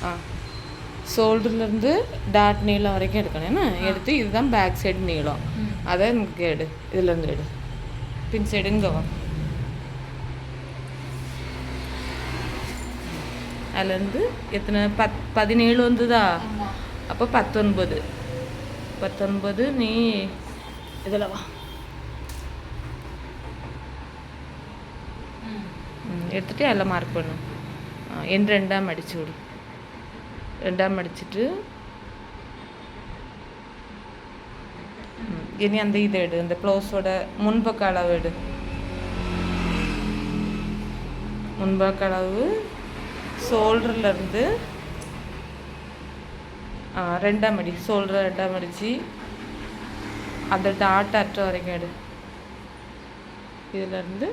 ஆ ஷோல்டர்லேருந்து dot நீளம் வரைக்கும் எடுக்கணும். என்ன எடுத்து இதுதான் பேக் சைடு நீளம். அதை எனக்கு எடு, இதுலேருந்து எடு, பின் சைடு இங்கே வா. அதுலேருந்து எத்தனை 17 வந்துதா? அப்போ 19 நீ இதில் வா. எடுத்துகிட்டு அதில் மார்க் பண்ணு. என் 2ஆம் அடிச்சு விடு. 2ஆம் அடிச்சுட்டு இனி அந்த இதை எடு, அந்த ப்ளவுஸோட முன்பக்க அளவு எடு. முன்பக்க அளவு ஷோல்டர்லேருந்து 2ஆம் அடி, ஷோல்டர் 2ஆம் அடிச்சு அந்த டாட் அற்ற வரைக்கும் எடு. இதிலேருந்து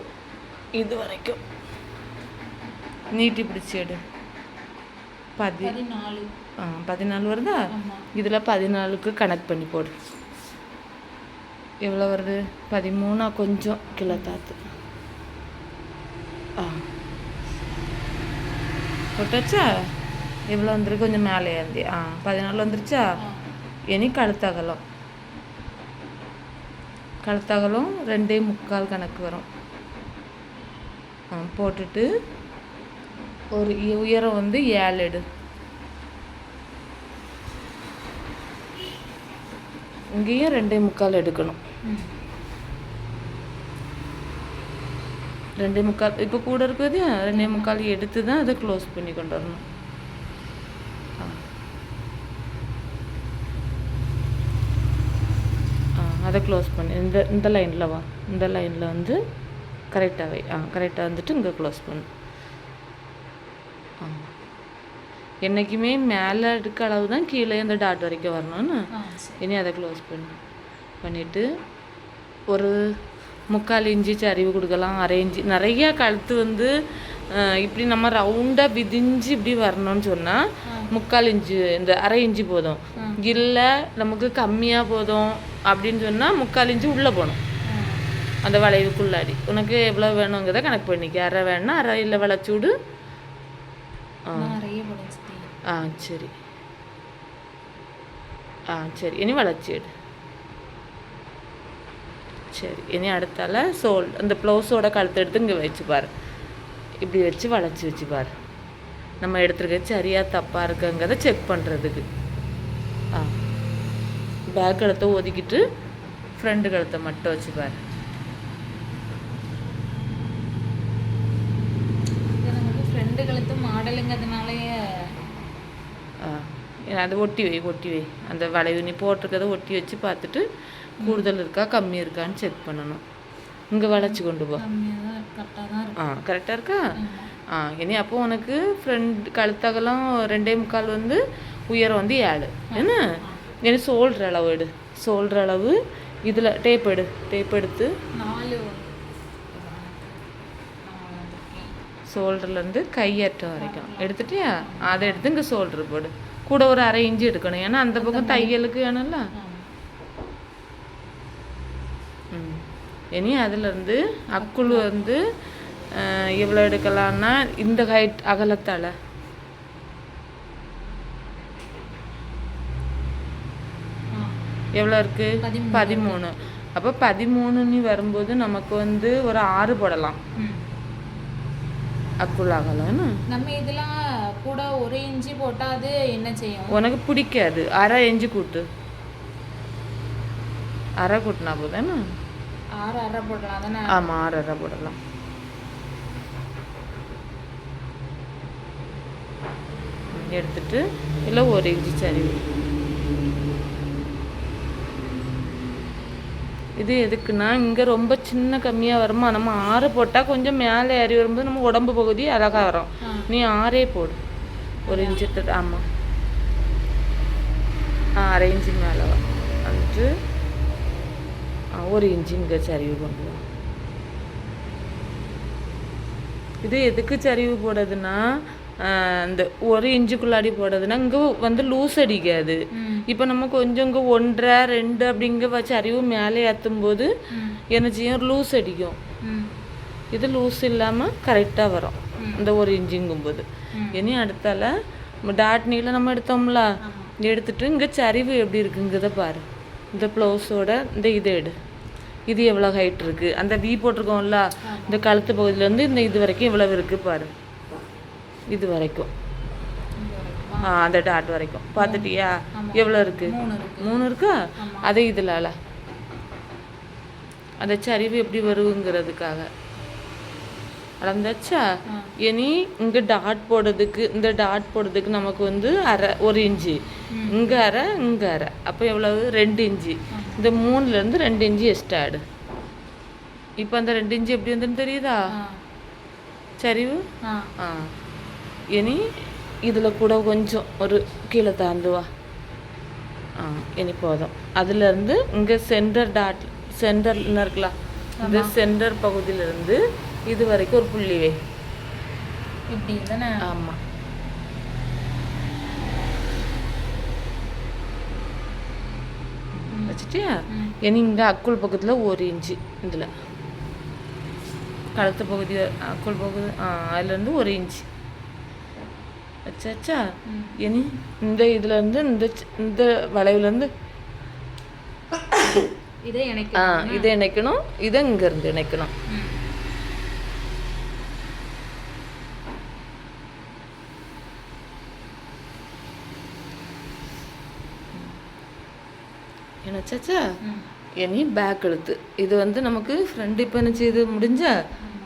இது வரைக்கும் நீட்டி பிடிச்சி எடு. 14 வருதா? இதில் 14க்கு கனெக்ட் பண்ணி போடு. எவ்வளோ வருது? 13. கொஞ்சம் கிலோ தாத்து. போட்டாச்சா? எவ்வளோ வந்துருக்கு? கொஞ்சம் மேலே ஏந்தி. 14 வந்துருச்சா? இனி கழுத்தகலம் 2.25 கணக்கு வரும். போட்டுட்டு ஒரு உயரம் வந்து 7 எடு. இங்கேயும் 2.25 எடுக்கணும். 2.25 இப்போ கூட இருக்குது. 2.25 எடுத்து தான் அதை க்ளோஸ் பண்ணி கொண்டு வரணும். அதை க்ளோஸ் பண்ணி இந்த லைனில் வா. இந்த லைனில் வந்து கரெக்டாகவே கரெக்டாக வந்துட்டு இங்கே க்ளோஸ் பண்ணு. என்றைக்குமே மேலே எடுக்க அளவு தான் கீழே இந்த டாட் வரைக்கும் வரணும்னு. இனி அதை க்ளோஸ் பண்ணிவிட்டு ஒரு 3/4 இன்ச்சு சரிவு கொடுக்கலாம். 1/2 இன்ச்சு. நிறையா கழுத்து வந்து இப்படி நம்ம ரவுண்டாக விதிஞ்சு இப்படி வரணும்னு சொன்னால் 3/4 இன்ச்சு, இந்த 1/2 இன்ச்சு போதும். இல்லை நமக்கு கம்மியாக போதும் அப்படின்னு சொன்னால் 3/4 இன்ச்சு உள்ளே போகணும். அந்த வளைவுக்குள்ளாடி உனக்கு எவ்வளோ வேணுங்கிறத கணக்கு பண்ணிக்க. 1/2 வேணும்னா 1/2 இல்லை வளைச்சி விடு. சரி சரி. இனி வளைச்சி எடு. சரி. இனி அடுத்தால அந்த ப்ளவுஸோட கழுத்தை எடுத்து இங்கே வச்சு பாரு. இப்படி வச்சு வளைச்சி வச்சு பாரு. நம்ம எடுத்துருக்க சரியாக தப்பாக இருக்குங்கிறத செக் பண்ணுறதுக்கு. பேக் கழுத்தை ஒதுக்கிட்டு ஃப்ரண்ட் கழுத்தை மட்டும் வச்சு பாரு. ஃப்ரண்ட் கழுத்து மாடலுங்கிறதுனாலயே அது ஒட்டி வை. அந்த வளைவு நீ போட்டிருக்கதை ஒட்டி வச்சு பார்த்துட்டு கூடுதல் இருக்கா கம்மி இருக்கான்னு செக் பண்ணணும். இங்கே வளைச்சி கொண்டு போ. கரெக்டாக இருக்கா? இனி அப்போ உனக்கு ஃப்ரண்ட் கழுத்தகலாம் 2.25 வந்து உயரம் வந்து 7 என்ன. இனி ஷோல்டர் அளவு எடு. ஷோல்டர் அளவு இதில் டேப் எடுத்து 4 ஷோல்டர்லேருந்து கையற்ற வரைக்கும் எடுத்துட்டியா? அதை எடுத்து இங்கே ஷோல்டர் போடு. கூட ஒரு 1/2 இன்ச்சு எடுக்கணும். ஏன்னா அந்த பக்கம் தையலுக்கு வேணும்ல. இனி அதிலேருந்து அக்குள் வந்து எவ்வளோ எடுக்கலான்னா இந்த ஹைட் அகலத்தால் எவ்வளோ இருக்குது? 13. அப்போ 13 வரும்போது நமக்கு வந்து ஒரு 6 போடலாம். அக்குள் அகலம் நம்ம இதெல்லாம் கூட 1 இன்ச்சு போட்டால் அது என்ன செய்யும்? உனக்கு பிடிக்காது. 1/2 இன்ச்சு கூட்டு. 1/2 கூட்டினா போதும். 6 போடலாம் தானே? ஆமாம் 6 போடலாம். எடுத்துட்டு இல்லை 1 இன்ச்சு சரிவு. இது எதுக்குன்னா இங்கே ரொம்ப சின்ன கம்மியாக வருமா. நம்ம 6 போட்டால் கொஞ்சம் மேலே ஏறி வரும்போது நம்ம உடம்பு பகுதி அழகாக வரும். நீ 6 போடு. 1 இன்ச்சு. ஆமாம் 1/2 இன்ச்சு மேலே வந்துட்டு 1 இன்ச்சு இங்கே சரிவு கொண்டு வரும். இது எதுக்கு சரிவு போடுறதுன்னா இந்த 1 இன்ச்சுக்குள்ளாடி போடுறதுன்னா இங்கே வந்து லூஸ் அடிக்காது. இப்போ நம்ம கொஞ்சம் இங்கே 1.5 2 அப்படிங்க வச்சு சரிவு மேலே ஏற்றும் போது என்ன செய்யும்? லூஸ் அடிக்கும். இது லூஸ் இல்லாமல் கரெக்டாக வரும் இந்த 1 இன்ச்சுங்கும்போது. இனி அடுத்தால டாட் நீளம் நம்ம எடுத்தோம்ல, எடுத்துட்டு இங்கே சரிவு எப்படி இருக்குங்கிறத பாரு. இந்த ப்ளவுஸோட இந்த இதை எடு. இது எவ்வளோ ஹைட் இருக்குது, அந்த வி போட்டிருக்கோம்ல, இந்த கழுத்து பகுதியிலேருந்து இந்த இது வரைக்கும் இவ்வளவு இருக்குது பாரு. இது வரைக்கும் அந்த டாட் வரைக்கும் பார்த்துட்டியா? எவ்வளோ இருக்குது? 3 இருக்கா? அதே இதில் அந்த சரிவு எப்படி வருங்கிறதுக்காக அளந்தாச்சா? இனி இங்கே டாட் போடுறதுக்கு, இந்த டாட் போடுறதுக்கு நமக்கு வந்து 1 இன்ச்சு, இங்கே அரை, இங்கே அரை, அப்போ எவ்வளவு? 2 இன்ச்சு. இந்த 3லேருந்து 2 இன்ச்சு எக்ஸ்ட்ரா ஆடு. இப்போ அந்த 2 இன்ச்சு எப்படி வந்துன்னு தெரியுதா சரிவு? இனி இதில் கூட கொஞ்சம் ஒரு கீழே தாண்டுவா. இனி போதும். அதுலேருந்து இங்கே சென்டர்னு இருக்கலாம், இந்த சென்டர் பகுதியிலேருந்து இது வரைக்கும் ஒரு புள்ளி வை. இப்படி தானே? ஆமாம். வச்சுட்டியா? இனி இங்கே அக்குள் பக்கத்தில் 1 இன்ச்சு, இதில் கழுத்து பகுதி அக்குள் பகுதி அதுலேருந்து 1 இன்ச்சு வச்சாச்சா? இனி இந்த இதுலேருந்து இந்த வளைவுலேருந்து இதை இணைக்கணும், இதை இங்கேருந்து இணைக்கணும். இணைச்சாச்சா? இனி பேக் எழுத்து இது வந்து நமக்கு ஃப்ரெண்டு இப்போ என்ன செய்து முடிஞ்சா,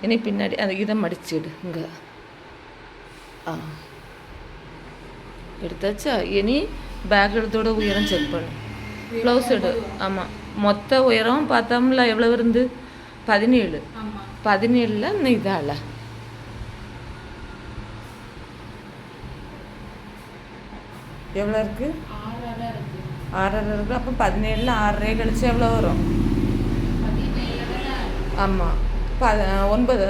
இனி பின்னாடி அந்த இதை மடிச்சிடு. இங்கே எடுத்தாச்சா? இனி பேக் எழுத்தோட உயரம் செக் பண்ணு. ப்ளவுஸ் எடு. ஆமாம், மொத்த உயரம் பார்த்தோம்ல எவ்வளோ இருந்து? 17. 17ல் இன்னும் இதால எவ்வளோ இருக்குது? 6.5 இருக்குது. அப்போ 17ல் 6.5 கழிச்சு எவ்வளோ வரும்? ஆமாம், 9.